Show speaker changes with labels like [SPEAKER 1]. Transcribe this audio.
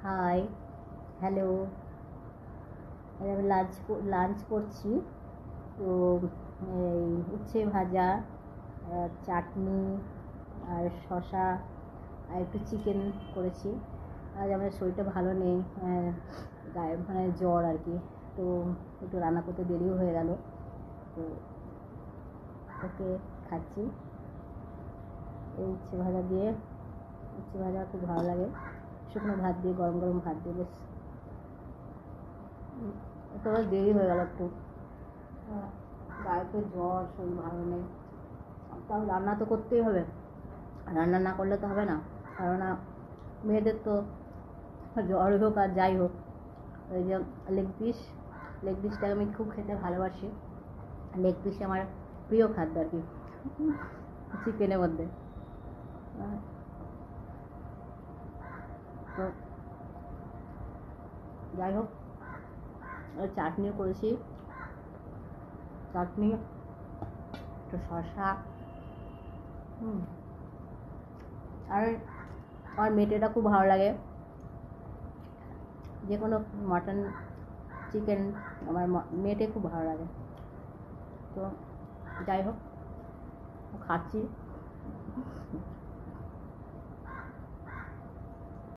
[SPEAKER 1] High, hello. আমি lunch করছি। তো এই উচ্ছে ভাজা, চাটনি আর শসা আর একটু চিকেন করেছি। আজ আমার শরীরটা ভালো নেই, গায়ে মানে জ্বর আর কি। তো একটু রান্না করতে দেরিও হয়ে গেল। তো ওকে খাচ্ছি এই উচ্ছে ভাজা দিয়ে। উচ্ছে ভাজা খুব ভালো লাগে, শুকনো ভাত দিয়ে, গরম গরম ভাত দিয়ে। বেশ তো দেরি হয়ে গেল একটু, গায়ে তো জ্বর, শরীর ভালো নেই। তাও রান্না তো করতেই হবে, রান্না না করলে তো হবে না। কেননা মেয়েদের তো জ্বর হোক আর যাই হোক, ওই যে লেগ পিসটা আমি খুব খেতে ভালোবাসি। লেগ পিস আমার প্রিয় খাদ্য আর কি চিকেনের মধ্যে। তো যাই হোক, চাটনিও করেছি, চাটনি একটু শসা। আর আমার মেটেটা খুব ভালো লাগে, যে কোনো মাটন, চিকেন, আমার মেটে খুব ভালো লাগে। তো যাই হোক, খাচ্ছি।